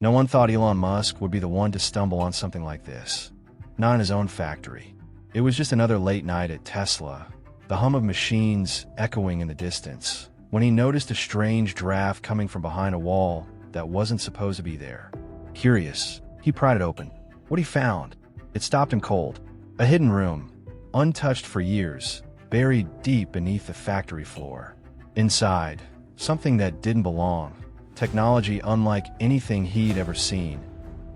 No one thought Elon Musk would be the one to stumble on something like this. Not in his own factory. It was just another late night at Tesla, the hum of machines echoing in the distance, when he noticed a strange draft coming from behind a wall that wasn't supposed to be there. Curious, he pried it open. What he found, it stopped him cold. A hidden room, untouched for years, buried deep beneath the factory floor. Inside, something that didn't belong. Technology unlike anything he'd ever seen,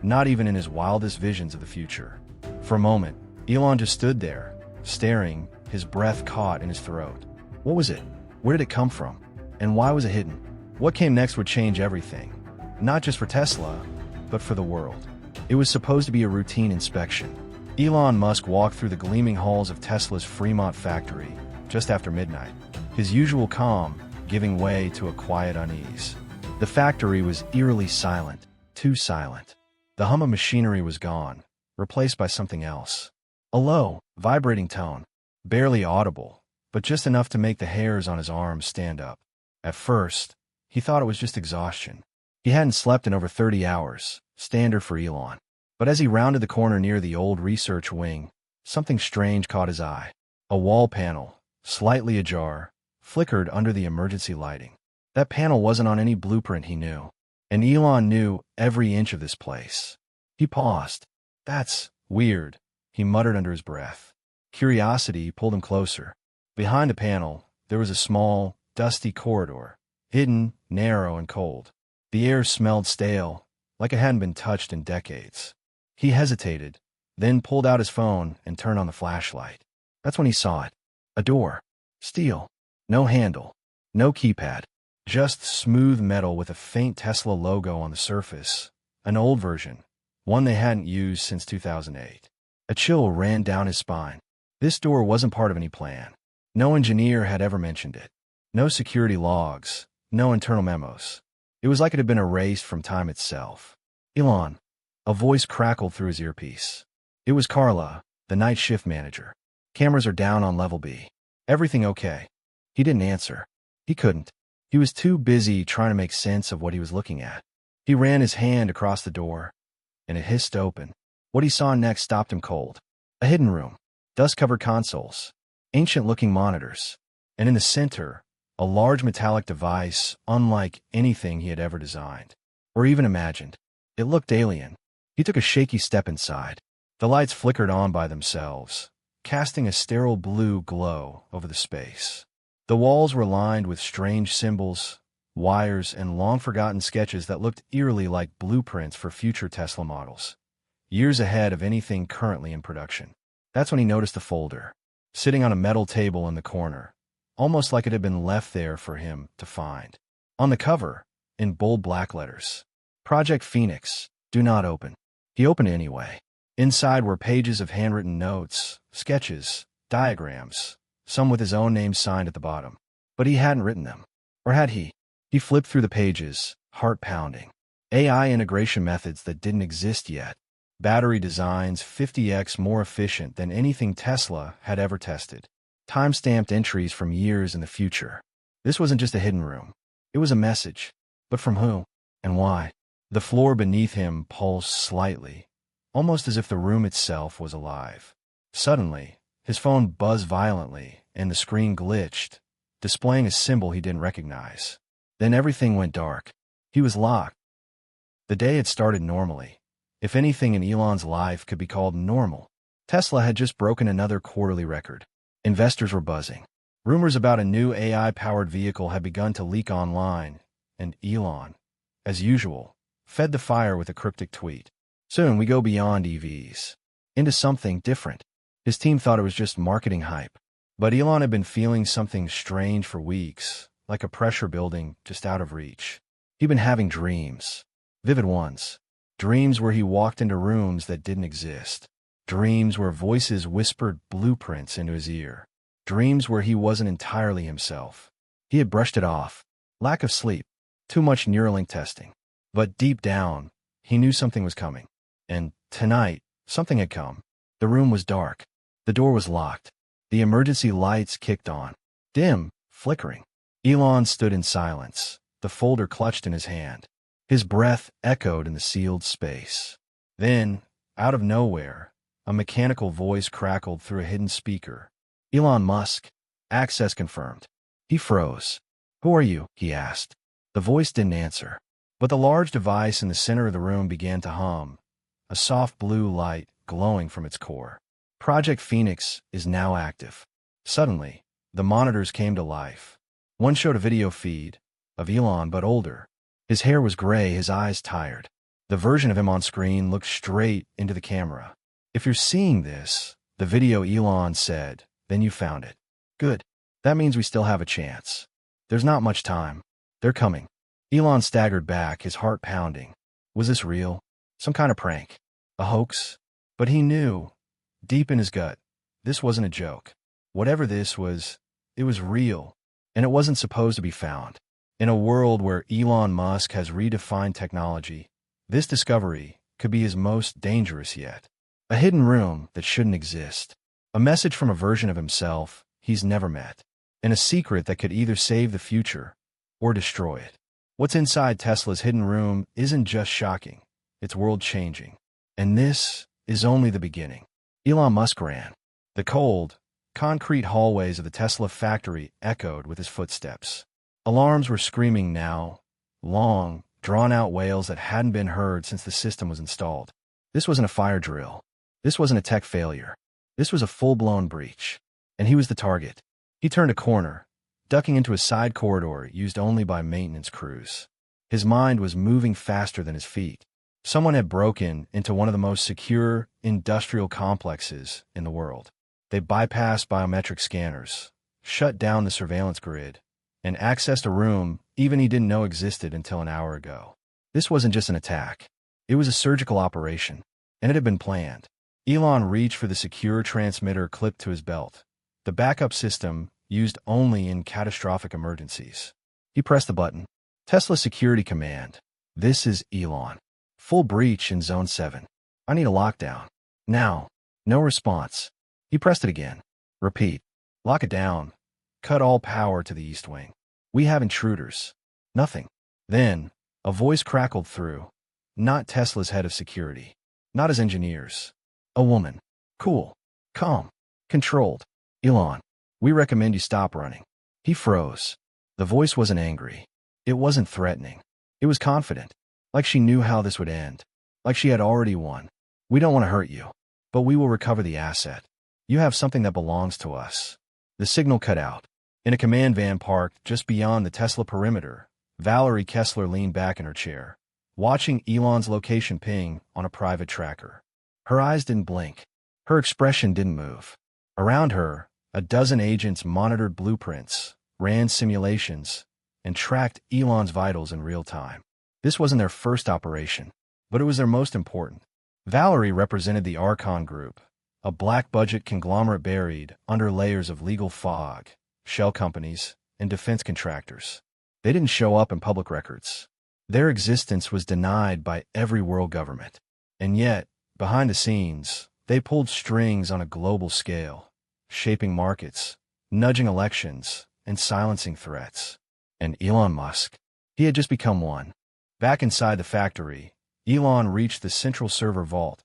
not even in his wildest visions of the future. For a moment, Elon just stood there, staring, his breath caught in his throat. What was it? Where did it come from? And why was it hidden? What came next would change everything. Not just for Tesla, but for the world. It was supposed to be a routine inspection. Elon Musk walked through the gleaming halls of Tesla's Fremont factory just after midnight, his usual calm giving way to a quiet unease. The factory was eerily silent, too silent. The hum of machinery was gone, replaced by something else. A low, vibrating tone, barely audible, but just enough to make the hairs on his arms stand up. At first, he thought it was just exhaustion. He hadn't slept in over 30 hours, standard for Elon. But as he rounded the corner near the old research wing, something strange caught his eye. A wall panel, slightly ajar, flickered under the emergency lighting. That panel wasn't on any blueprint he knew, and Elon knew every inch of this place. He paused. That's weird, he muttered under his breath. Curiosity pulled him closer. Behind the panel, there was a small, dusty corridor, hidden, narrow, and cold. The air smelled stale, like it hadn't been touched in decades. He hesitated, then pulled out his phone and turned on the flashlight. That's when he saw it. A door. Steel. No handle. No keypad. Just smooth metal with a faint Tesla logo on the surface. An old version. One they hadn't used since 2008. A chill ran down his spine. This door wasn't part of any plan. No engineer had ever mentioned it. No security logs. No internal memos. It was like it had been erased from time itself. Elon. A voice crackled through his earpiece. It was Carla, the night shift manager. Cameras are down on level B. Everything okay? He didn't answer. He couldn't. He was too busy trying to make sense of what he was looking at. He ran his hand across the door, and it hissed open. What he saw next stopped him cold. A hidden room. Dust-covered consoles. Ancient-looking monitors. And in the center, a large metallic device unlike anything he had ever designed, or even imagined. It looked alien. He took a shaky step inside. The lights flickered on by themselves, casting a sterile blue glow over the space. The walls were lined with strange symbols, wires, and long-forgotten sketches that looked eerily like blueprints for future Tesla models, years ahead of anything currently in production. That's when he noticed the folder, sitting on a metal table in the corner, almost like it had been left there for him to find. On the cover, in bold black letters, Project Phoenix, do not open. He opened it anyway. Inside were pages of handwritten notes, sketches, diagrams, some with his own name signed at the bottom. But he hadn't written them. Or had he? He flipped through the pages, heart pounding. AI integration methods that didn't exist yet. Battery designs 50x more efficient than anything Tesla had ever tested. Time-stamped entries from years in the future. This wasn't just a hidden room. It was a message. But from who? And why? The floor beneath him pulsed slightly, almost as if the room itself was alive. Suddenly, his phone buzzed violently, and the screen glitched, displaying a symbol he didn't recognize. Then everything went dark. He was locked. The day had started normally. If anything in Elon's life could be called normal. Tesla had just broken another quarterly record. Investors were buzzing. Rumors about a new AI-powered vehicle had begun to leak online, and Elon, as usual, fed the fire with a cryptic tweet. Soon we go beyond EVs. Into something different. His team thought it was just marketing hype. But Elon had been feeling something strange for weeks, like a pressure building just out of reach. He'd been having dreams. Vivid ones. Dreams where he walked into rooms that didn't exist. Dreams where voices whispered blueprints into his ear. Dreams where he wasn't entirely himself. He had brushed it off. Lack of sleep. Too much Neuralink testing. But deep down, he knew something was coming. And tonight, something had come. The room was dark. The door was locked. The emergency lights kicked on. Dim, flickering. Elon stood in silence, the folder clutched in his hand. His breath echoed in the sealed space. Then, out of nowhere, a mechanical voice crackled through a hidden speaker. Elon Musk. Access confirmed. He froze. Who are you? He asked. The voice didn't answer. But the large device in the center of the room began to hum, a soft blue light glowing from its core. Project Phoenix is now active. Suddenly, the monitors came to life. One showed a video feed of Elon but older. His hair was gray, his eyes tired. The version of him on screen looked straight into the camera. If you're seeing this, the video, Elon said, then you found it. Good. That means we still have a chance. There's not much time. They're coming. Elon staggered back, his heart pounding. Was this real? Some kind of prank? A hoax? But he knew, deep in his gut, this wasn't a joke. Whatever this was, it was real, and it wasn't supposed to be found. In a world where Elon Musk has redefined technology, this discovery could be his most dangerous yet. A hidden room that shouldn't exist. A message from a version of himself he's never met. And a secret that could either save the future or destroy it. What's inside Tesla's hidden room isn't just shocking, it's world-changing. And this is only the beginning. Elon Musk ran. The cold, concrete hallways of the Tesla factory echoed with his footsteps. Alarms were screaming now, long, drawn-out wails that hadn't been heard since the system was installed. This wasn't a fire drill. This wasn't a tech failure. This was a full-blown breach. And he was the target. He turned a corner, ducking into a side corridor used only by maintenance crews. His mind was moving faster than his feet. Someone had broken into one of the most secure industrial complexes in the world. They bypassed biometric scanners, shut down the surveillance grid, and accessed a room even he didn't know existed until an hour ago. This wasn't just an attack. It was a surgical operation, and it had been planned. Elon reached for the secure transmitter clipped to his belt, the backup system used only in catastrophic emergencies. He pressed the button. Tesla Security Command. This is Elon. Full breach in Zone 7. I need a lockdown. Now. No response. He pressed it again. Repeat. Lock it down. Cut all power to the East Wing. We have intruders. Nothing. Then, a voice crackled through. Not Tesla's head of security. Not his engineers. A woman. Cool. Calm. Controlled. Elon. We recommend you stop running. He froze. The voice wasn't angry. It wasn't threatening. It was confident. Like she knew how this would end. Like she had already won. We don't want to hurt you. But we will recover the asset. You have something that belongs to us. The signal cut out. In a command van parked just beyond the Tesla perimeter, Valerie Kessler leaned back in her chair, watching Elon's location ping on a private tracker. Her eyes didn't blink. Her expression didn't move. Around her, a dozen agents monitored blueprints, ran simulations, and tracked Elon's vitals in real time. This wasn't their first operation, but it was their most important. Valerie represented the Archon Group, a black-budget conglomerate buried under layers of legal fog, shell companies, and defense contractors. They didn't show up in public records. Their existence was denied by every world government. And yet, behind the scenes, they pulled strings on a global scale, shaping markets, nudging elections, and silencing threats. And Elon Musk, he had just become one. Back inside the factory, Elon reached the central server vault,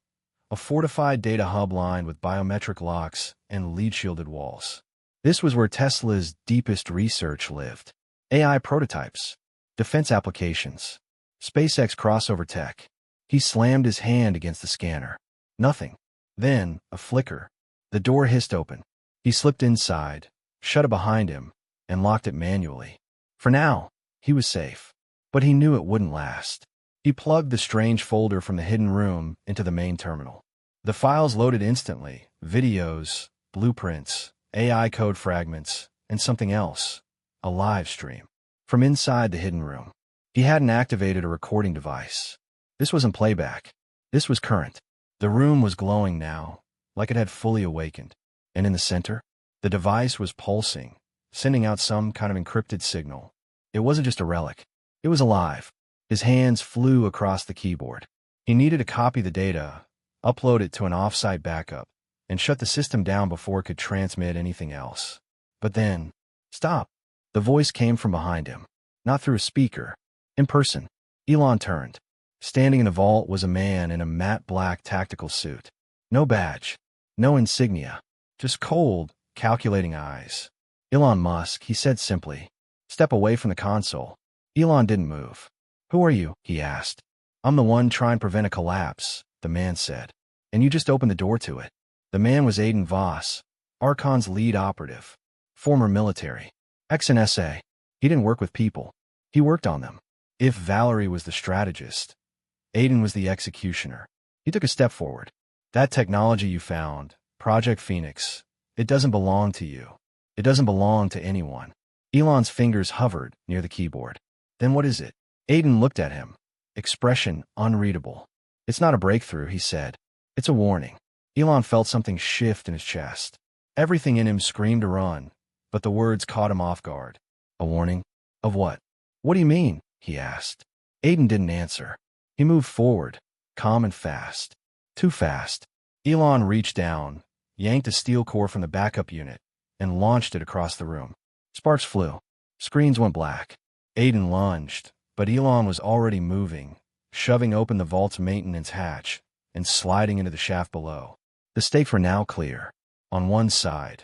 a fortified data hub lined with biometric locks and lead-shielded walls. This was where Tesla's deepest research lived. AI prototypes, defense applications, SpaceX crossover tech. He slammed his hand against the scanner. Nothing. Then, a flicker. The door hissed open. He slipped inside, shut it behind him, and locked it manually. For now, he was safe. But he knew it wouldn't last. He plugged the strange folder from the hidden room into the main terminal. The files loaded instantly. Videos, blueprints, AI code fragments, and something else. A live stream. From inside the hidden room. He hadn't activated a recording device. This wasn't playback. This was current. The room was glowing now, like it had fully awakened. And in the center, the device was pulsing, sending out some kind of encrypted signal. It wasn't just a relic. It was alive. His hands flew across the keyboard. He needed to copy the data, upload it to an off-site backup, and shut the system down before it could transmit anything else. But then, stop. The voice came from behind him. Not through a speaker. In person. Elon turned. Standing in the vault was a man in a matte black tactical suit. No badge. No insignia. Just cold, calculating eyes. Elon Musk, he said simply. Step away from the console. Elon didn't move. Who are you? He asked. I'm the one trying to prevent a collapse, the man said. And you just opened the door to it. The man was Aiden Voss, Archon's lead operative. Former military. Ex-NSA. He didn't work with people. He worked on them. If Valerie was the strategist, Aiden was the executioner. He took a step forward. That technology you found, Project Phoenix, it doesn't belong to you. It doesn't belong to anyone. Elon's fingers hovered near the keyboard. Then what is it? Aiden looked at him. Expression unreadable. It's not a breakthrough, he said. It's a warning. Elon felt something shift in his chest. Everything in him screamed to run, but the words caught him off guard. A warning? Of what? What do you mean? He asked. Aiden didn't answer. He moved forward, calm and fast. Too fast. Elon reached down, yanked a steel core from the backup unit, and launched it across the room. Sparks flew. Screens went black. Aiden lunged, but Elon was already moving, shoving open the vault's maintenance hatch and sliding into the shaft below. The stakes were now clear. On one side,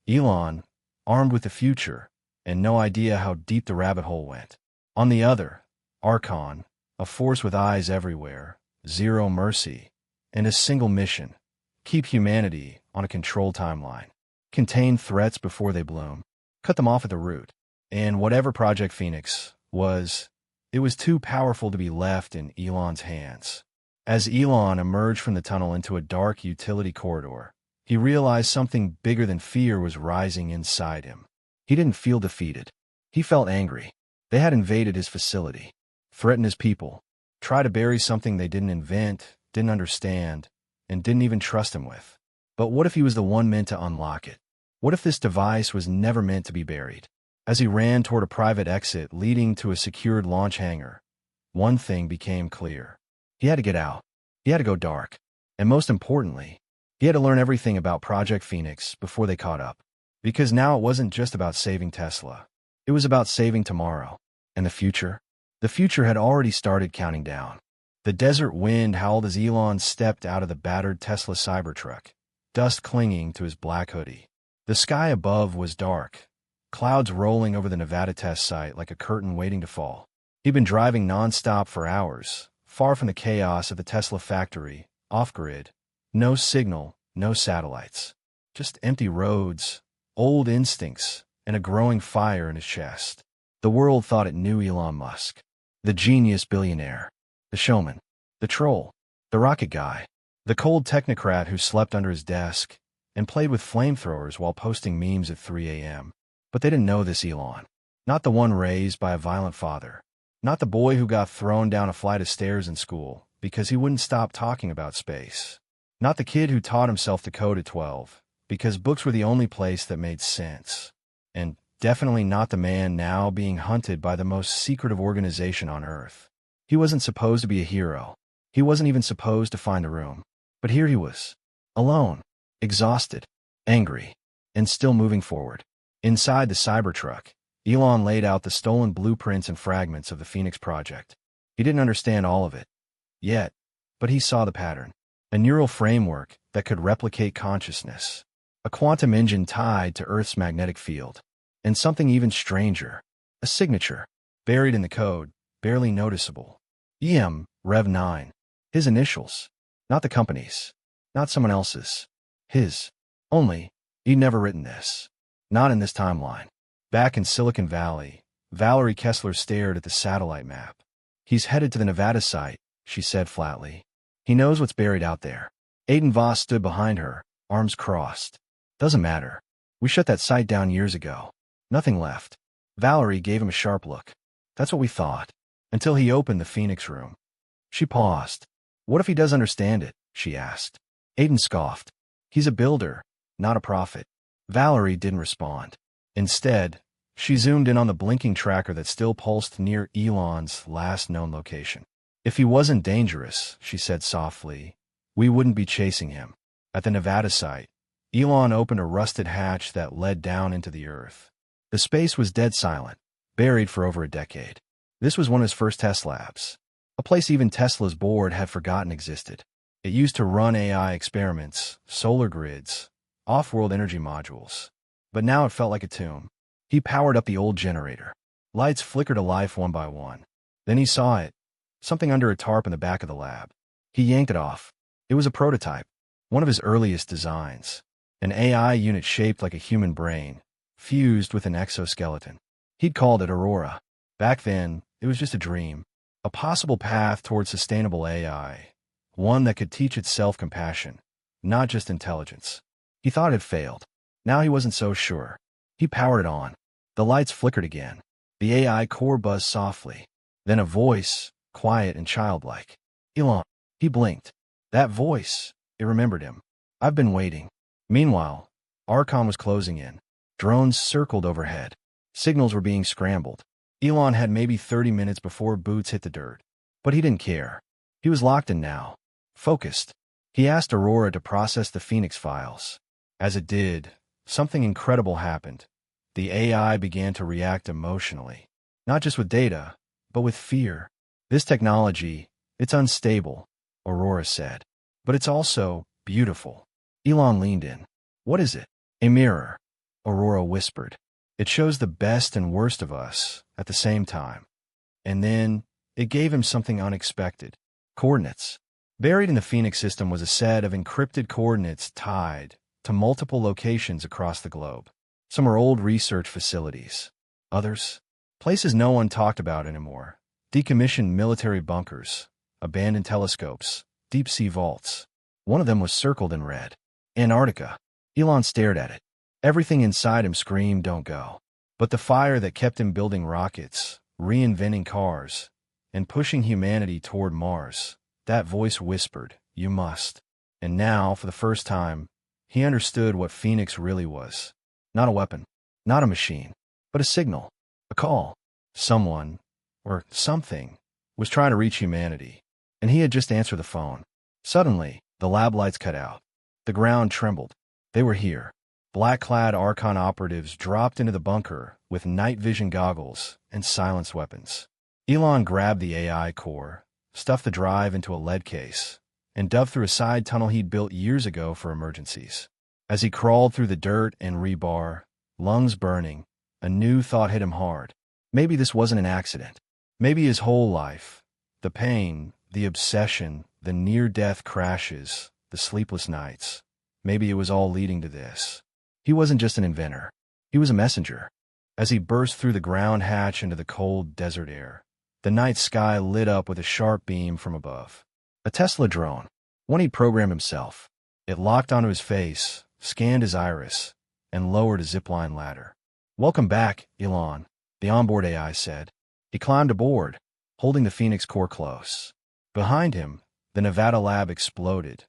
Elon, armed with the future, and no idea how deep the rabbit hole went. On the other, Archon, a force with eyes everywhere, zero mercy, and a single mission: keep humanity on a controlled timeline. Contain threats before they bloom. Cut them off at the root. And whatever Project Phoenix was, it was too powerful to be left in Elon's hands. As Elon emerged from the tunnel into a dark utility corridor, he realized something bigger than fear was rising inside him. He didn't feel defeated. He felt angry. They had invaded his facility, threatened his people, tried to bury something they didn't invent, didn't understand, and didn't even trust him with. But what if he was the one meant to unlock it? What if this device was never meant to be buried? As he ran toward a private exit leading to a secured launch hangar, one thing became clear. He had to get out. He had to go dark. And most importantly, he had to learn everything about Project Phoenix before they caught up. Because now it wasn't just about saving Tesla. It was about saving tomorrow. And the future? The future had already started counting down. The desert wind howled as Elon stepped out of the battered Tesla Cybertruck, dust clinging to his black hoodie. The sky above was dark, clouds rolling over the Nevada test site like a curtain waiting to fall. He'd been driving nonstop for hours, far from the chaos of the Tesla factory, off-grid. No signal, no satellites. Just empty roads, old instincts, and a growing fire in his chest. The world thought it knew Elon Musk. The genius billionaire. The showman. The troll. The rocket guy. The cold technocrat who slept under his desk and played with flamethrowers while posting memes at 3 a.m. But they didn't know this Elon. Not the one raised by a violent father. Not the boy who got thrown down a flight of stairs in school because he wouldn't stop talking about space. Not the kid who taught himself to code at 12 because books were the only place that made sense. And definitely not the man now being hunted by the most secretive organization on Earth. He wasn't supposed to be a hero. He wasn't even supposed to find a room. But here he was, alone, exhausted, angry, and still moving forward. Inside the Cybertruck, Elon laid out the stolen blueprints and fragments of the Phoenix Project. He didn't understand all of it yet, but he saw the pattern. A neural framework that could replicate consciousness. A quantum engine tied to Earth's magnetic field. And something even stranger. A signature, buried in the code, barely noticeable. EM, Rev 9. His initials. Not the company's. Not someone else's. His. Only, he'd never written this. Not in this timeline. Back in Silicon Valley, Valerie Kessler stared at the satellite map. He's headed to the Nevada site, she said flatly. He knows what's buried out there. Aiden Voss stood behind her, arms crossed. Doesn't matter. We shut that site down years ago. Nothing left. Valerie gave him a sharp look. That's what we thought. Until he opened the Phoenix room. She paused. What if he does understand it? She asked. Aiden scoffed. He's a builder, not a prophet. Valerie didn't respond. Instead, she zoomed in on the blinking tracker that still pulsed near Elon's last known location. If he wasn't dangerous, she said softly, we wouldn't be chasing him. At the Nevada site, Elon opened a rusted hatch that led down into the earth. The space was dead silent, buried for over a decade. This was one of his first test labs. A place even Tesla's board had forgotten existed. It used to run AI experiments, solar grids, off-world energy modules. But now it felt like a tomb. He powered up the old generator. Lights flickered to life one by one. Then he saw it, something under a tarp in the back of the lab. He yanked it off. It was a prototype, one of his earliest designs. An AI unit shaped like a human brain, fused with an exoskeleton. He'd called it Aurora. Back then, it was just a dream, a possible path towards sustainable AI, one that could teach itself compassion, not just intelligence. He thought it had failed. Now he wasn't so sure. He powered it on. The lights flickered again. The AI core buzzed softly. Then a voice, quiet and childlike. Elon. He blinked. That voice, it remembered him. I've been waiting. Meanwhile, Archon was closing in. Drones circled overhead. Signals were being scrambled. Elon had maybe 30 minutes before boots hit the dirt. But he didn't care. He was locked in now. Focused. He asked Aurora to process the Phoenix files. As it did, something incredible happened. The AI began to react emotionally. Not just with data, but with fear. This technology, it's unstable, Aurora said. But it's also beautiful. Elon leaned in. What is it? A mirror, Aurora whispered. It shows the best and worst of us at the same time. And then, it gave him something unexpected. Coordinates. Buried in the Phoenix system was a set of encrypted coordinates tied to multiple locations across the globe. Some are old research facilities. Others, places no one talked about anymore. Decommissioned military bunkers, abandoned telescopes, deep-sea vaults. One of them was circled in red. Antarctica. Elon stared at it. Everything inside him screamed, don't go. But the fire that kept him building rockets, reinventing cars, and pushing humanity toward Mars, that voice whispered, you must. And now, for the first time, he understood what Phoenix really was. Not a weapon, not a machine, but a signal, a call. Someone, or something, was trying to reach humanity, and he had just answered the phone. Suddenly, the lab lights cut out. The ground trembled. They were here. Black-clad Archon operatives dropped into the bunker with night vision goggles and silenced weapons. Elon grabbed the AI core, stuffed the drive into a lead case, and dove through a side tunnel he'd built years ago for emergencies. As he crawled through the dirt and rebar, lungs burning, a new thought hit him hard. Maybe this wasn't an accident. Maybe his whole life, the pain, the obsession, the near-death crashes, the sleepless nights, maybe it was all leading to this. He wasn't just an inventor. He was a messenger. As he burst through the ground hatch into the cold desert air, the night sky lit up with a sharp beam from above. A Tesla drone, one he'd programmed himself. It locked onto his face, scanned his iris, and lowered a zipline ladder. Welcome back, Elon, the onboard AI said. He climbed aboard, holding the Phoenix core close. Behind him, the Nevada lab exploded,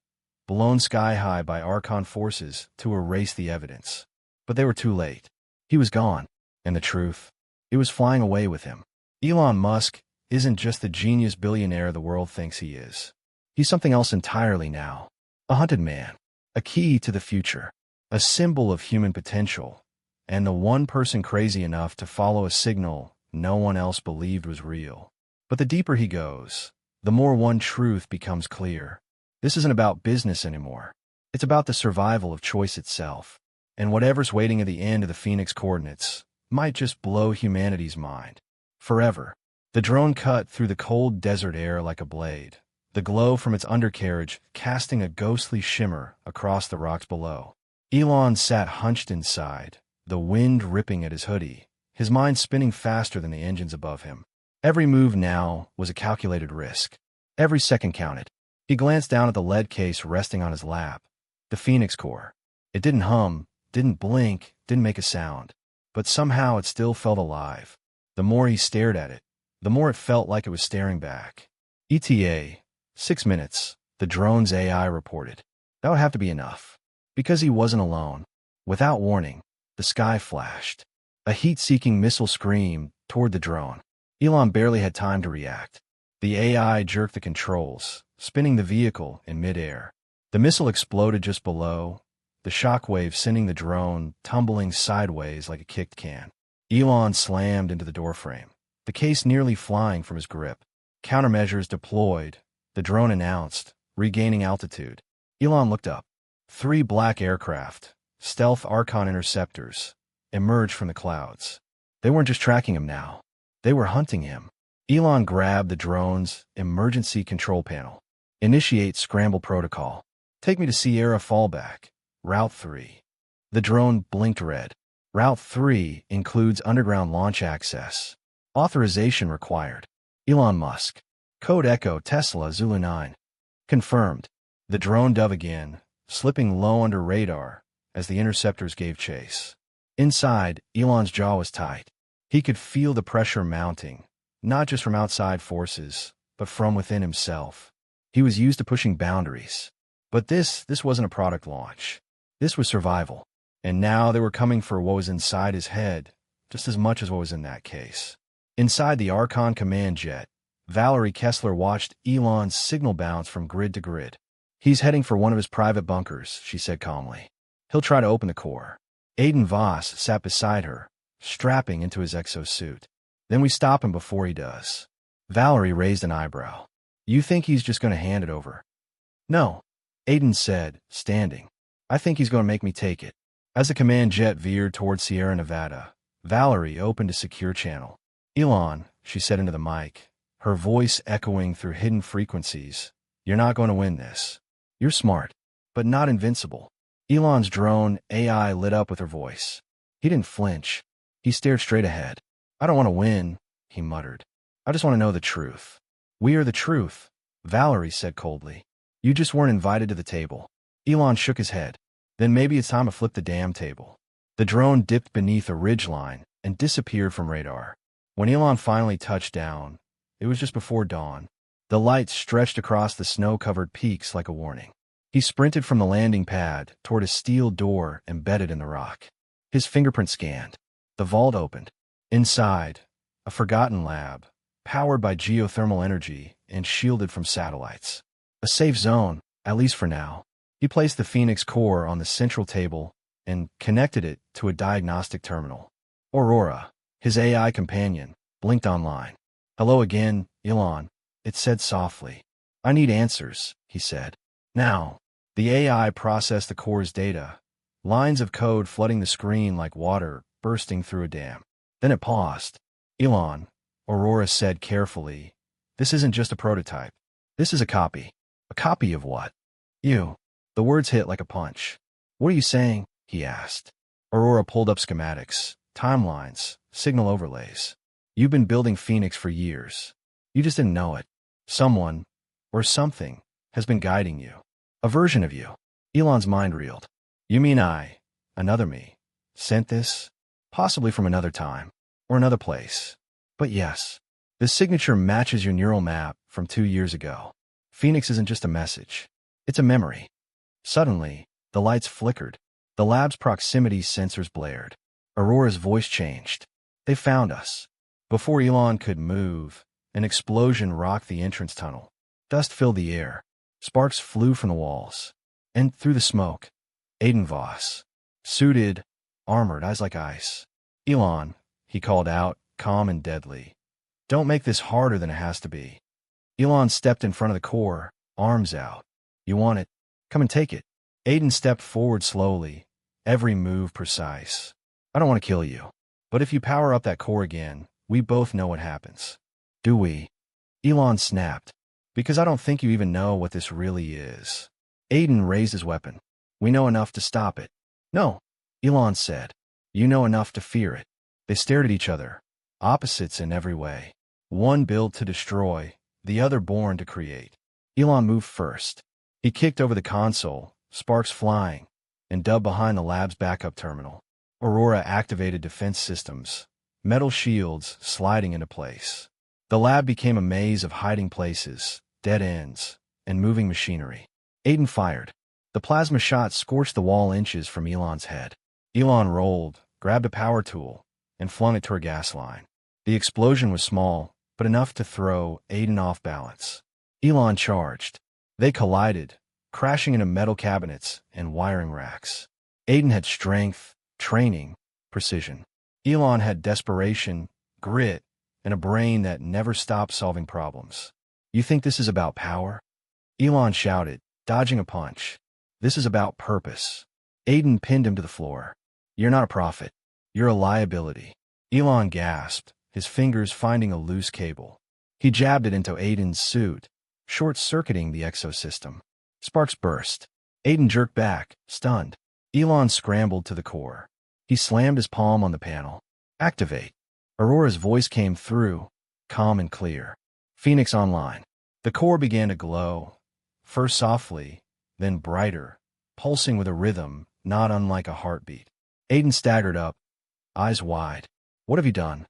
blown sky-high by Archon forces to erase the evidence. But they were too late. He was gone, and the truth, it was flying away with him. Elon Musk isn't just the genius billionaire the world thinks he is. He's something else entirely now. A hunted man, a key to the future, a symbol of human potential, and the one person crazy enough to follow a signal no one else believed was real. But the deeper he goes, the more one truth becomes clear. This isn't about business anymore. It's about the survival of choice itself. And whatever's waiting at the end of the Phoenix coordinates might just blow humanity's mind. Forever. The drone cut through the cold desert air like a blade, the glow from its undercarriage casting a ghostly shimmer across the rocks below. Elon sat hunched inside, the wind ripping at his hoodie, his mind spinning faster than the engines above him. Every move now was a calculated risk. Every second counted. He glanced down at the lead case resting on his lap. The Phoenix core. It didn't hum, didn't blink, didn't make a sound. But somehow it still felt alive. The more he stared at it, the more it felt like it was staring back. ETA, 6 minutes, the drone's AI reported. That would have to be enough. Because he wasn't alone. Without warning, the sky flashed. A heat-seeking missile screamed toward the drone. Elon barely had time to react. The AI jerked the controls, spinning the vehicle in midair. The missile exploded just below, the shockwave sending the drone tumbling sideways like a kicked can. Elon slammed into the doorframe, the case nearly flying from his grip. Countermeasures deployed, the drone announced, regaining altitude. Elon looked up. 3 black aircraft, stealth Archon interceptors, emerged from the clouds. They weren't just tracking him now. They were hunting him. Elon grabbed the drone's emergency control panel. Initiate scramble protocol. Take me to Sierra Fallback, Route 3. The drone blinked red. Route 3 includes underground launch access. Authorization required. Elon Musk. Code Echo Tesla Zulu 9. Confirmed. The drone dove again, slipping low under radar as the interceptors gave chase. Inside, Elon's jaw was tight. He could feel the pressure mounting, not just from outside forces, but from within himself. He was used to pushing boundaries. But this wasn't a product launch. This was survival. And now they were coming for what was inside his head, just as much as what was in that case. Inside the Archon command jet, Valerie Kessler watched Elon's signal bounce from grid to grid. He's heading for one of his private bunkers, she said calmly. He'll try to open the core. Aiden Voss sat beside her, strapping into his exosuit. Then we stop him before he does. Valerie raised an eyebrow. You think he's just going to hand it over? No, Aiden said, standing. I think he's going to make me take it. As the command jet veered toward Sierra Nevada, Valerie opened a secure channel. Elon, she said into the mic, her voice echoing through hidden frequencies, you're not going to win this. You're smart, but not invincible. Elon's drone AI lit up with her voice. He didn't flinch. He stared straight ahead. I don't want to win, he muttered. I just want to know the truth. We are the truth, Valerie said coldly. You just weren't invited to the table. Elon shook his head. Then maybe it's time to flip the damn table. The drone dipped beneath a ridgeline and disappeared from radar. When Elon finally touched down, it was just before dawn. The lights stretched across the snow-covered peaks like a warning. He sprinted from the landing pad toward a steel door embedded in the rock. His fingerprint scanned. The vault opened. Inside, a forgotten lab, powered by geothermal energy and shielded from satellites. A safe zone, at least for now. He placed the Phoenix core on the central table and connected it to a diagnostic terminal. Aurora, his AI companion, blinked online. Hello again, Elon, it said softly. I need answers, he said. Now, the AI processed the core's data, lines of code flooding the screen like water bursting through a dam. Then it paused. Elon, Aurora said carefully, this isn't just a prototype. This is a copy. A copy of what? You. The words hit like a punch. What are you saying? He asked. Aurora pulled up schematics, timelines, signal overlays. You've been building Phoenix for years. You just didn't know it. Someone, or something, has been guiding you. A version of you. Elon's mind reeled. You mean another me, sent this? Possibly from another time, or another place. But yes, the signature matches your neural map from 2 years ago. Phoenix isn't just a message. It's a memory. Suddenly, the lights flickered. The lab's proximity sensors blared. Aurora's voice changed. They found us. Before Elon could move, an explosion rocked the entrance tunnel. Dust filled the air. Sparks flew from the walls. And through the smoke, Aiden Voss. Suited, armored, eyes like ice. Elon, he called out, calm and deadly. Don't make this harder than it has to be. Elon stepped in front of the core, arms out. You want it? Come and take it. Aiden stepped forward slowly, every move precise. I don't want to kill you. But if you power up that core again, we both know what happens. Do we? Elon snapped. Because I don't think you even know what this really is. Aiden raised his weapon. We know enough to stop it. No, Elon said. You know enough to fear it. They stared at each other, opposites in every way. One built to destroy, the other born to create. Elon moved first. He kicked over the console, sparks flying, and dug behind the lab's backup terminal. Aurora activated defense systems, metal shields sliding into place. The lab became a maze of hiding places, dead ends, and moving machinery. Aiden fired. The plasma shot scorched the wall inches from Elon's head. Elon rolled, grabbed a power tool, and flung it toward a gas line. The explosion was small, but enough to throw Aiden off balance. Elon charged. They collided, crashing into metal cabinets and wiring racks. Aiden had strength, training, precision. Elon had desperation, grit, and a brain that never stopped solving problems. You think this is about power? Elon shouted, dodging a punch. This is about purpose. Aiden pinned him to the floor. You're not a prophet. You're a liability. Elon gasped, his fingers finding a loose cable. He jabbed it into Aiden's suit, short-circuiting the exosystem. Sparks burst. Aiden jerked back, stunned. Elon scrambled to the core. He slammed his palm on the panel. Activate. Aurora's voice came through, calm and clear. Phoenix online. The core began to glow, first softly, then brighter, pulsing with a rhythm not unlike a heartbeat. Aiden staggered up, eyes wide. What have you done?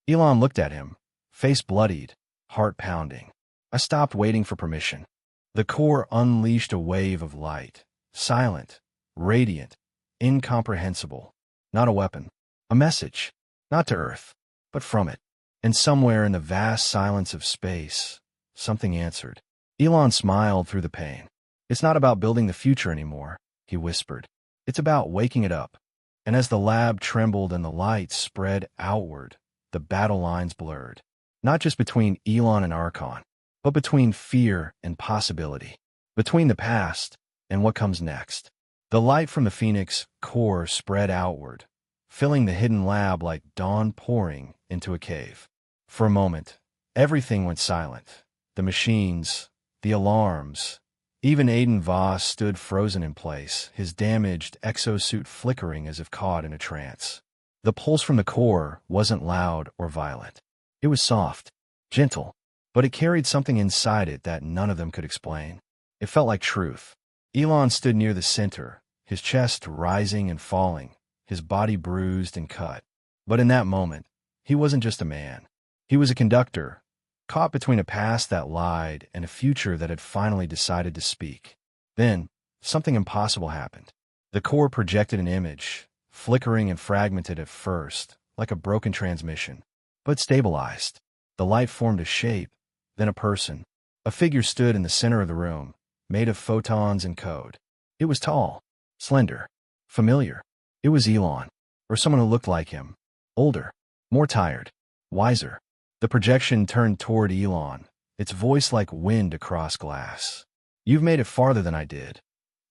Elon looked at him, face bloodied, heart pounding. I stopped waiting for permission. The core unleashed a wave of light, silent, radiant, incomprehensible. Not a weapon. A message. Not to Earth, but from it. And somewhere in the vast silence of space, something answered. Elon smiled through the pain. It's not about building the future anymore, he whispered. It's about waking it up. And as the lab trembled and the light spread outward, the battle lines blurred. Not just between Elon and Archon, but between fear and possibility. Between the past and what comes next. The light from the Phoenix core spread outward, filling the hidden lab like dawn pouring into a cave. For a moment, everything went silent. The machines, the alarms. Even Aiden Voss stood frozen in place, his damaged exosuit flickering as if caught in a trance. The pulse from the core wasn't loud or violent. It was soft, gentle, but it carried something inside it that none of them could explain. It felt like truth. Elon stood near the center, his chest rising and falling, his body bruised and cut. But in that moment, he wasn't just a man. He was a conductor, caught between a past that lied and a future that had finally decided to speak. Then, something impossible happened. The core projected an image, flickering and fragmented at first, like a broken transmission, but stabilized. The light formed a shape, then a person. A figure stood in the center of the room, made of photons and code. It was tall, slender, familiar. It was Elon, or someone who looked like him, older, more tired, wiser. The projection turned toward Elon, its voice like wind across glass. You've made it farther than I did,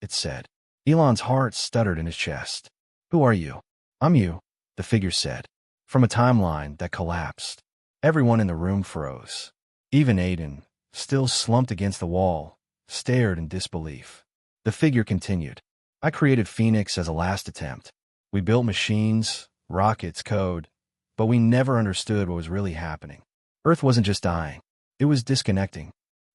it said. Elon's heart stuttered in his chest. Who are you? I'm you, the figure said, from a timeline that collapsed. Everyone in the room froze. Even Aiden, still slumped against the wall, stared in disbelief. The figure continued. I created Phoenix as a last attempt. We built machines, rockets, code, but we never understood what was really happening. Earth wasn't just dying. It was disconnecting.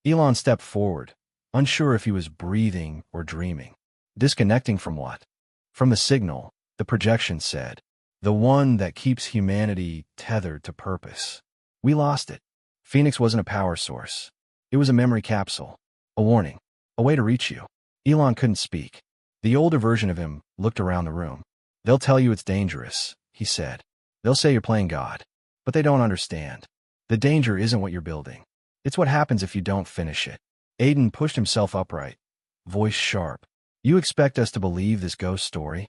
Elon stepped forward, unsure if he was breathing or dreaming. Disconnecting from what? From the signal, the projection said. The one that keeps humanity tethered to purpose. We lost it. Phoenix wasn't a power source. It was a memory capsule. A warning. A way to reach you. Elon couldn't speak. The older version of him looked around the room. They'll tell you it's dangerous, he said. They'll say you're playing God. But they don't understand. The danger isn't what you're building. It's what happens if you don't finish it. Aiden pushed himself upright, voice sharp. You expect us to believe this ghost story?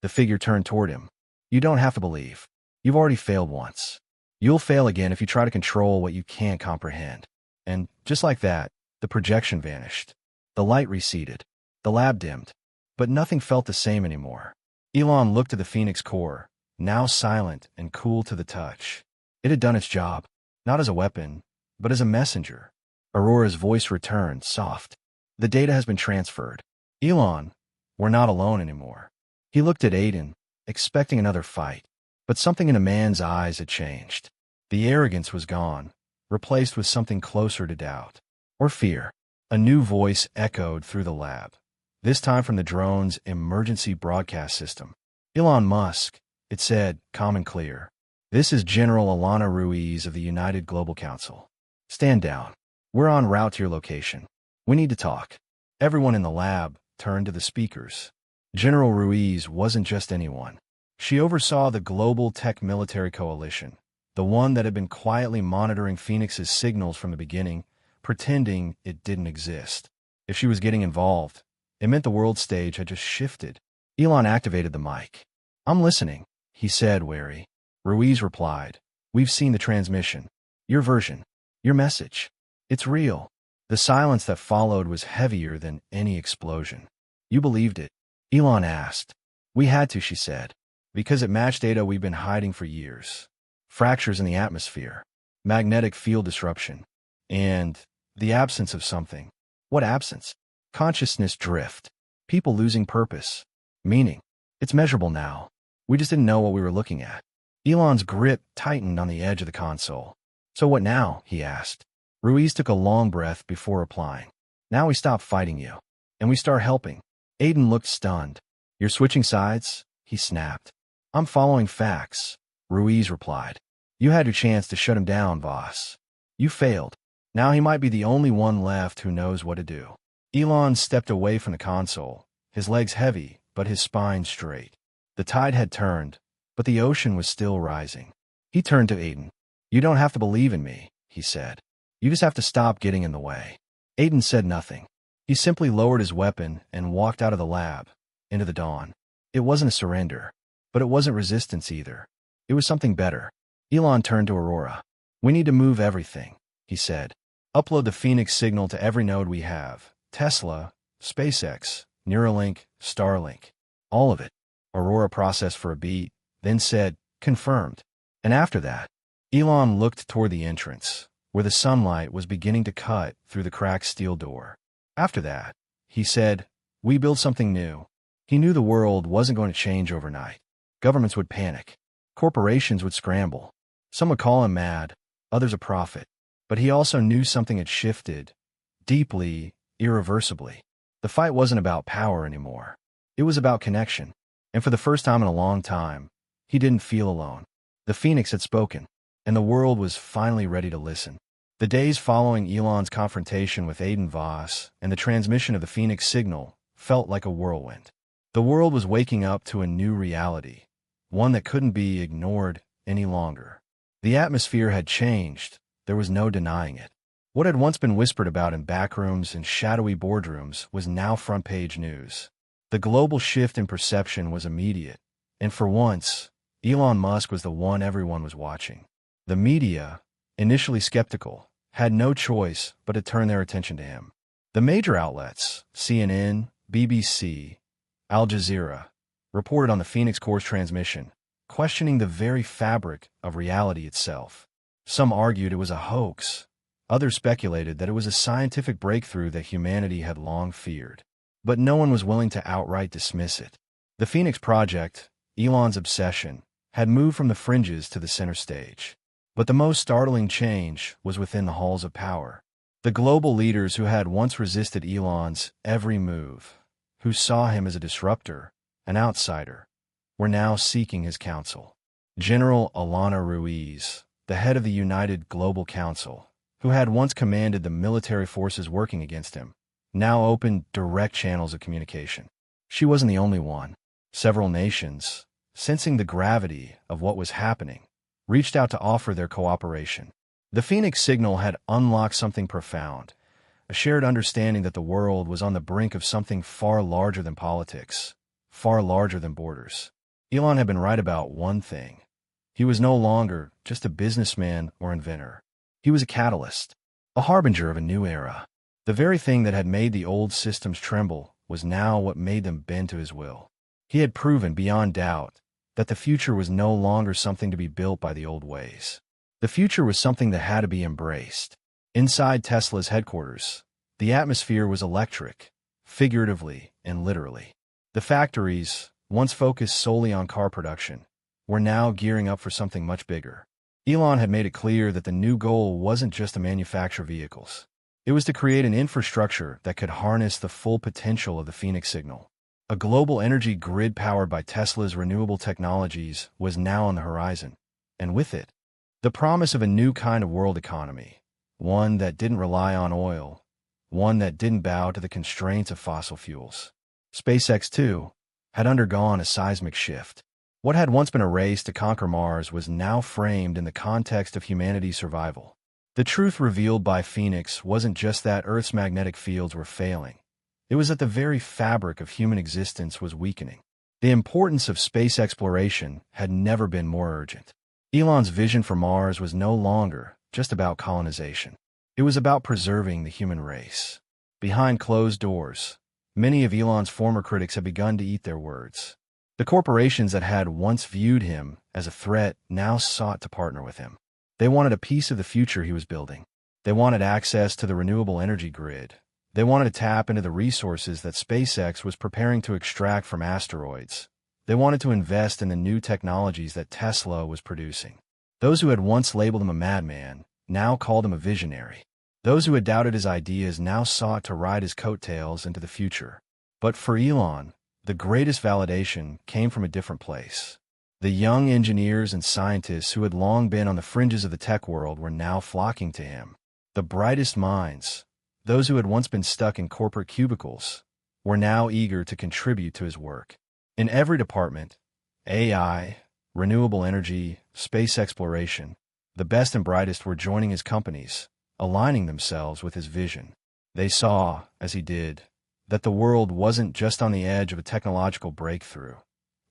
The figure turned toward him. You don't have to believe. You've already failed once. You'll fail again if you try to control what you can't comprehend. And just like that, the projection vanished. The light receded. The lab dimmed. But nothing felt the same anymore. Elon looked at the Phoenix core, now silent and cool to the touch. It had done its job, not as a weapon, but as a messenger. Aurora's voice returned, soft. The data has been transferred. Elon, we're not alone anymore. He looked at Aiden, expecting another fight, but something in a man's eyes had changed. The arrogance was gone, replaced with something closer to doubt. Or fear. A new voice echoed through the lab, this time from the drone's emergency broadcast system. Elon Musk, it said, calm and clear. This is General Alana Ruiz of the United Global Council. Stand down. We're en route to your location. We need to talk. Everyone in the lab turned to the speakers. General Ruiz wasn't just anyone. She oversaw the global tech military coalition, the one that had been quietly monitoring Phoenix's signals from the beginning, pretending it didn't exist. If she was getting involved, it meant the world stage had just shifted. Elon activated the mic. I'm listening, he said, wary. Ruiz replied, we've seen the transmission. Your version. Your message. It's real. The silence that followed was heavier than any explosion. You believed it? Elon asked. We had to, she said. Because it matched data we've been hiding for years. Fractures in the atmosphere. Magnetic field disruption. And the absence of something. What absence? Consciousness drift. People losing purpose. Meaning. It's measurable now. We just didn't know what we were looking at. Elon's grip tightened on the edge of the console. So what now? He asked. Ruiz took a long breath before replying. Now we stop fighting you. And we start helping. Aiden looked stunned. You're switching sides? He snapped. I'm following facts, Ruiz replied. You had your chance to shut him down, Voss. You failed. Now he might be the only one left who knows what to do. Elon stepped away from the console, his legs heavy, but his spine straight. The tide had turned, but the ocean was still rising. He turned to Aiden. You don't have to believe in me, he said. You just have to stop getting in the way. Aiden said nothing. He simply lowered his weapon and walked out of the lab, into the dawn. It wasn't a surrender, but it wasn't resistance either. It was something better. Elon turned to Aurora. We need to move everything, he said. Upload the Phoenix signal to every node we have. Tesla, SpaceX, Neuralink, Starlink. All of it. Aurora processed for a beat, then said, confirmed. And after that, Elon looked toward the entrance, where the sunlight was beginning to cut through the cracked steel door. After that, he said, we build something new. He knew the world wasn't going to change overnight. Governments would panic. Corporations would scramble. Some would call him mad, others a prophet. But he also knew something had shifted, deeply, irreversibly. The fight wasn't about power anymore. It was about connection. And for the first time in a long time, he didn't feel alone. The Phoenix had spoken, and the world was finally ready to listen. The days following Elon's confrontation with Aiden Voss and the transmission of the Phoenix signal felt like a whirlwind. The world was waking up to a new reality, one that couldn't be ignored any longer. The atmosphere had changed. There was no denying it. What had once been whispered about in backrooms and shadowy boardrooms was now front-page news. The global shift in perception was immediate, and for once, Elon Musk was the one everyone was watching. The media, initially skeptical, had no choice but to turn their attention to him. The major outlets, CNN, BBC, Al Jazeera, reported on the Phoenix Core's transmission, questioning the very fabric of reality itself. Some argued it was a hoax. Others speculated that it was a scientific breakthrough that humanity had long feared. But no one was willing to outright dismiss it. The Phoenix Project, Elon's obsession, had moved from the fringes to the center stage. But the most startling change was within the halls of power. The global leaders who had once resisted Elon's every move, who saw him as a disruptor, an outsider, were now seeking his counsel. General Alana Ruiz, the head of the United Global Council, who had once commanded the military forces working against him, now opened direct channels of communication. She wasn't the only one. Several nations, sensing the gravity of what was happening, reached out to offer their cooperation. The Phoenix signal had unlocked something profound, a shared understanding that the world was on the brink of something far larger than politics, far larger than borders. Elon had been right about one thing. He was no longer just a businessman or inventor. He was a catalyst, a harbinger of a new era. The very thing that had made the old systems tremble was now what made them bend to his will. He had proven beyond doubt that the future was no longer something to be built by the old ways. The future was something that had to be embraced. Inside Tesla's headquarters, the atmosphere was electric, figuratively and literally. The factories, once focused solely on car production, were now gearing up for something much bigger. Elon had made it clear that the new goal wasn't just to manufacture vehicles. It was to create an infrastructure that could harness the full potential of the Phoenix signal. A global energy grid powered by Tesla's renewable technologies was now on the horizon, and with it, the promise of a new kind of world economy, one that didn't rely on oil, one that didn't bow to the constraints of fossil fuels. SpaceX, too, had undergone a seismic shift. What had once been a race to conquer Mars was now framed in the context of humanity's survival. The truth revealed by Phoenix wasn't just that Earth's magnetic fields were failing. It was that the very fabric of human existence was weakening. The importance of space exploration had never been more urgent. Elon's vision for Mars was no longer just about colonization. It was about preserving the human race. Behind closed doors, many of Elon's former critics had begun to eat their words. The corporations that had once viewed him as a threat now sought to partner with him. They wanted a piece of the future he was building. They wanted access to the renewable energy grid. They wanted to tap into the resources that SpaceX was preparing to extract from asteroids. They wanted to invest in the new technologies that Tesla was producing. Those who had once labeled him a madman now called him a visionary. Those who had doubted his ideas now sought to ride his coattails into the future. But for Elon, the greatest validation came from a different place. The young engineers and scientists who had long been on the fringes of the tech world were now flocking to him. The brightest minds, those who had once been stuck in corporate cubicles, were now eager to contribute to his work. In every department, AI, renewable energy, space exploration, the best and brightest were joining his companies, aligning themselves with his vision. They saw, as he did, that the world wasn't just on the edge of a technological breakthrough.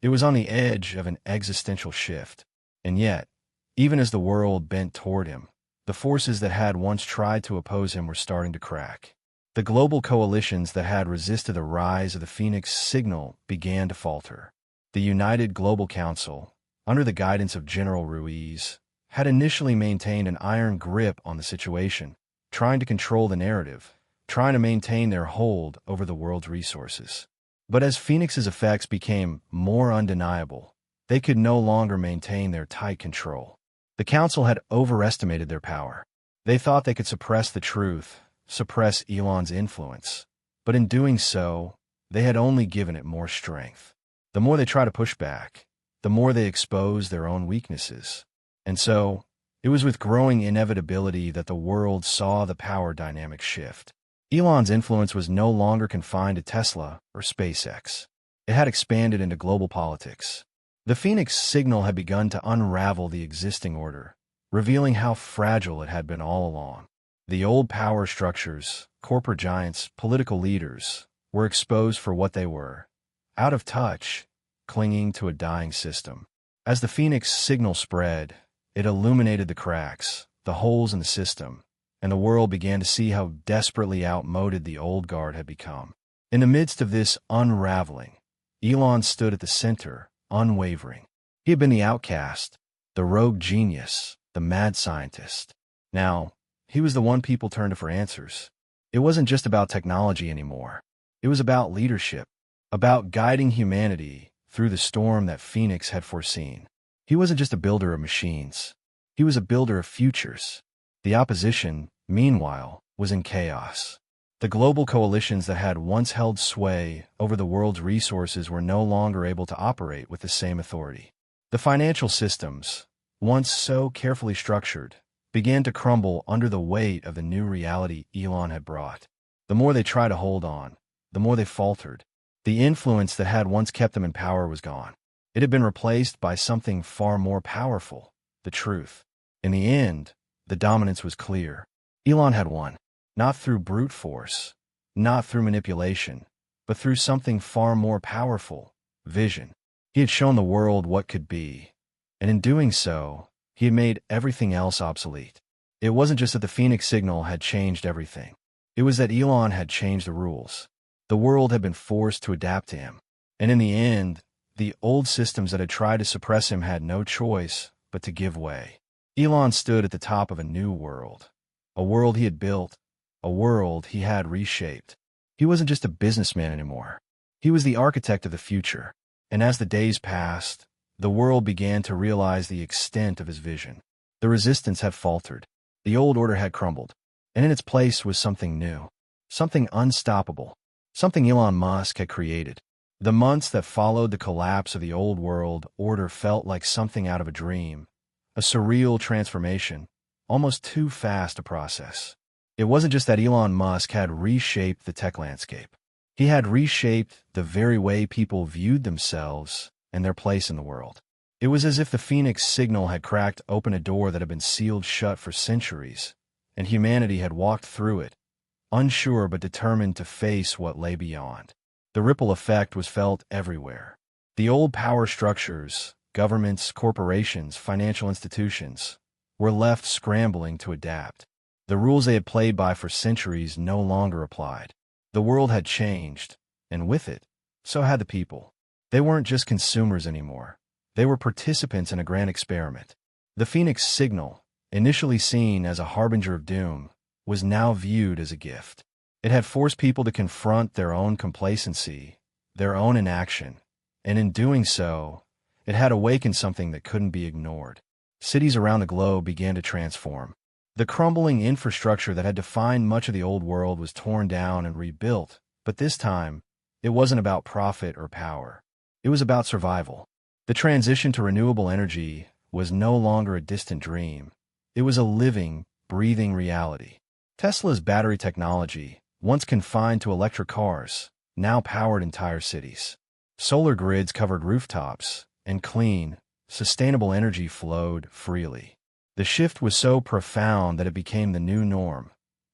It was on the edge of an existential shift. And yet, even as the world bent toward him, the forces that had once tried to oppose him were starting to crack. The global coalitions that had resisted the rise of the Phoenix signal began to falter. The United Global Council, under the guidance of General Ruiz, had initially maintained an iron grip on the situation, trying to control the narrative, trying to maintain their hold over the world's resources. But as Phoenix's effects became more undeniable, they could no longer maintain their tight control. The council had overestimated their power. They thought they could suppress the truth, suppress Elon's influence. But in doing so, they had only given it more strength. The more they tried to push back, the more they exposed their own weaknesses. And so, it was with growing inevitability that the world saw the power dynamic shift. Elon's influence was no longer confined to Tesla or SpaceX. It had expanded into global politics. The Phoenix signal had begun to unravel the existing order, revealing how fragile it had been all along. The old power structures, corporate giants, political leaders, were exposed for what they were, out of touch, clinging to a dying system. As the Phoenix signal spread, it illuminated the cracks, the holes in the system, and the world began to see how desperately outmoded the old guard had become. In the midst of this unraveling, Elon stood at the center, unwavering. He had been the outcast, the rogue genius, the mad scientist. Now, he was the one people turned to for answers. It wasn't just about technology anymore. It was about leadership, about guiding humanity through the storm that Phoenix had foreseen. He wasn't just a builder of machines. He was a builder of futures. The opposition, meanwhile, was in chaos. The global coalitions that had once held sway over the world's resources were no longer able to operate with the same authority. The financial systems, once so carefully structured, began to crumble under the weight of the new reality Elon had brought. The more they tried to hold on, the more they faltered. The influence that had once kept them in power was gone. It had been replaced by something far more powerful, the truth. In the end, the dominance was clear. Elon had won, not through brute force, not through manipulation, but through something far more powerful, vision. He had shown the world what could be, and in doing so, he had made everything else obsolete. It wasn't just that the Phoenix signal had changed everything. It was that Elon had changed the rules. The world had been forced to adapt to him. And in the end, the old systems that had tried to suppress him had no choice but to give way. Elon stood at the top of a new world. A world he had built, a world he had reshaped. He wasn't just a businessman anymore. He was the architect of the future. And as the days passed, the world began to realize the extent of his vision. The resistance had faltered. The old order had crumbled. And in its place was something new. Something unstoppable. Something Elon Musk had created. The months that followed the collapse of the old world order felt like something out of a dream. A surreal transformation, almost too fast to process. It wasn't just that Elon Musk had reshaped the tech landscape. He had reshaped the very way people viewed themselves and their place in the world. It was as if the Phoenix signal had cracked open a door that had been sealed shut for centuries, and humanity had walked through it, unsure but determined to face what lay beyond. The ripple effect was felt everywhere. The old power structures, governments, corporations, financial institutions, were left scrambling to adapt. The rules they had played by for centuries no longer applied. The world had changed, and with it, so had the people. They weren't just consumers anymore. They were participants in a grand experiment. The Phoenix signal, initially seen as a harbinger of doom, was now viewed as a gift. It had forced people to confront their own complacency, their own inaction, and in doing so, it had awakened something that couldn't be ignored. Cities around the globe began to transform. The crumbling infrastructure that had defined much of the old world was torn down and rebuilt, but this time, it wasn't about profit or power. It was about survival. The transition to renewable energy was no longer a distant dream. It was a living, breathing reality. Tesla's battery technology, once confined to electric cars, now powered entire cities. Solar grids covered rooftops, and clean, sustainable energy flowed freely. The shift was so profound that it became the new norm.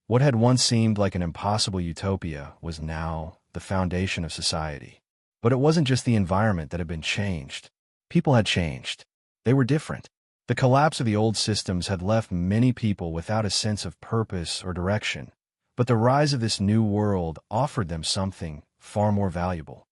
What had once seemed like an impossible utopia was now the foundation of society. But it wasn't just the environment that had been changed. People had changed. They were different. The collapse of the old systems had left many people without a sense of purpose or direction, but the rise of this new world offered them something far more valuable: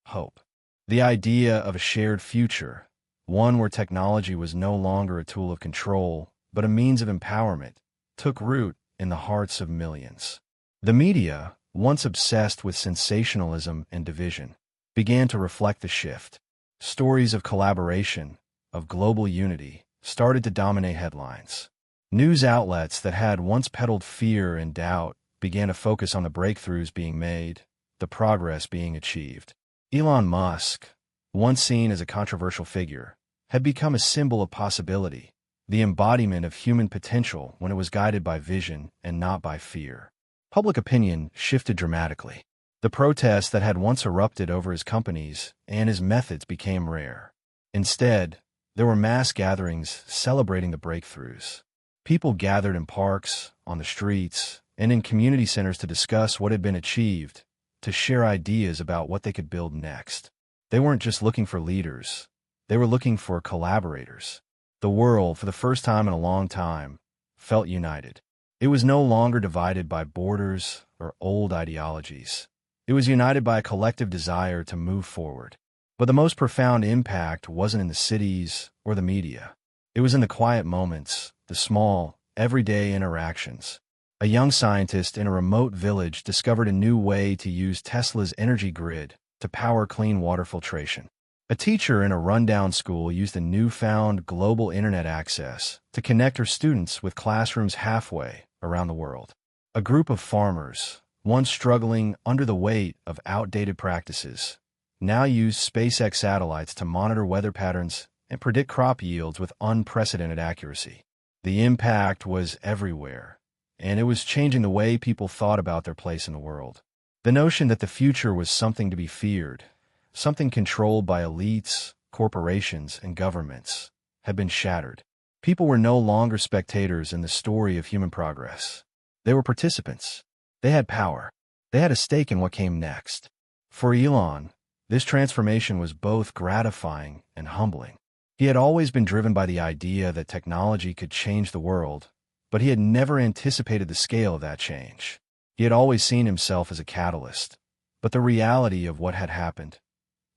hope. The idea of a shared future, one where technology was no longer a tool of control, but a means of empowerment, took root in the hearts of millions. The media, once obsessed with sensationalism and division, began to reflect the shift. Stories of collaboration, of global unity, started to dominate headlines. News outlets that had once peddled fear and doubt began to focus on the breakthroughs being made, the progress being achieved. Elon Musk, once seen as a controversial figure, had become a symbol of possibility, the embodiment of human potential when it was guided by vision and not by fear. Public opinion shifted dramatically. The protests that had once erupted over his companies and his methods became rare. Instead, there were mass gatherings celebrating the breakthroughs. People gathered in parks, on the streets, and in community centers to discuss what had been achieved, to share ideas about what they could build next. They weren't just looking for leaders. They were looking for collaborators. The world, for the first time in a long time, felt united. It was no longer divided by borders or old ideologies. It was united by a collective desire to move forward. But the most profound impact wasn't in the cities or the media. It was in the quiet moments, the small, everyday interactions. A young scientist in a remote village discovered a new way to use Tesla's energy grid to power clean water filtration. A teacher in a rundown school used a newfound global internet access to connect her students with classrooms halfway around the world. A group of farmers, once struggling under the weight of outdated practices, now use SpaceX satellites to monitor weather patterns and predict crop yields with unprecedented accuracy. The impact was everywhere, and it was changing the way people thought about their place in the world. The notion that the future was something to be feared, something controlled by elites, corporations, and governments, had been shattered. People were no longer spectators in the story of human progress. They were participants. They had power. They had a stake in what came next. For Elon, this transformation was both gratifying and humbling. He had always been driven by the idea that technology could change the world, but he had never anticipated the scale of that change. He had always seen himself as a catalyst, but the reality of what had happened,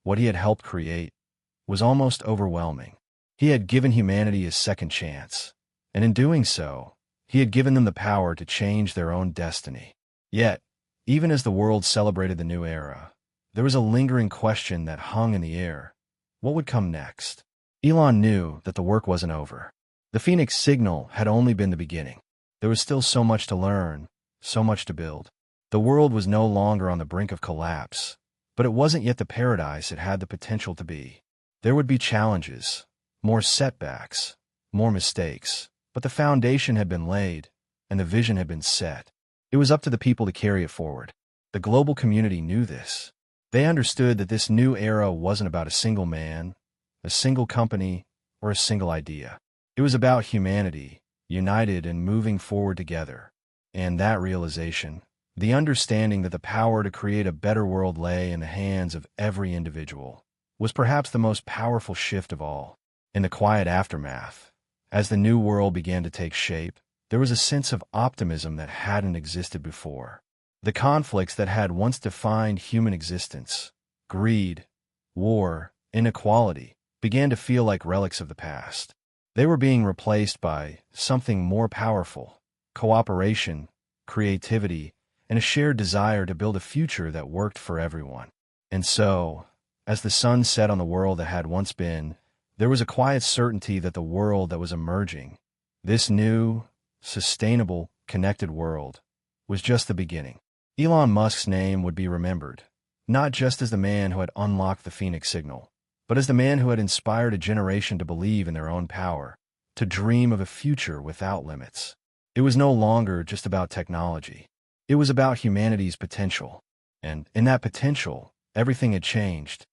what he had helped create, was almost overwhelming. He had given humanity a second chance, and in doing so, he had given them the power to change their own destiny. Yet, even as the world celebrated the new era, there was a lingering question that hung in the air. What would come next? Elon knew that the work wasn't over. The Phoenix signal had only been the beginning. There was still so much to learn, so much to build. The world was no longer on the brink of collapse, but it wasn't yet the paradise it had the potential to be. There would be challenges, more setbacks, more mistakes, but the foundation had been laid, and the vision had been set. It was up to the people to carry it forward. The global community knew this. They understood that this new era wasn't about a single man, a single company, or a single idea. It was about humanity, united and moving forward together. And that realization, the understanding that the power to create a better world lay in the hands of every individual, was perhaps the most powerful shift of all. In the quiet aftermath, As the new world began to take shape, there was a sense of optimism that hadn't existed before. The conflicts that had once defined human existence, greed, war, inequality, began to feel like relics of the past. They were being replaced by something more powerful: cooperation, creativity, and a shared desire to build a future that worked for everyone. And so, as the sun set on the world that had once been, there was a quiet certainty that the world that was emerging, this new, sustainable, connected world, was just the beginning. Elon Musk's name would be remembered, not just as the man who had unlocked the Phoenix signal, but as the man who had inspired a generation to believe in their own power, to dream of a future without limits. It was no longer just about technology. It was about humanity's potential. And in that potential, everything had changed.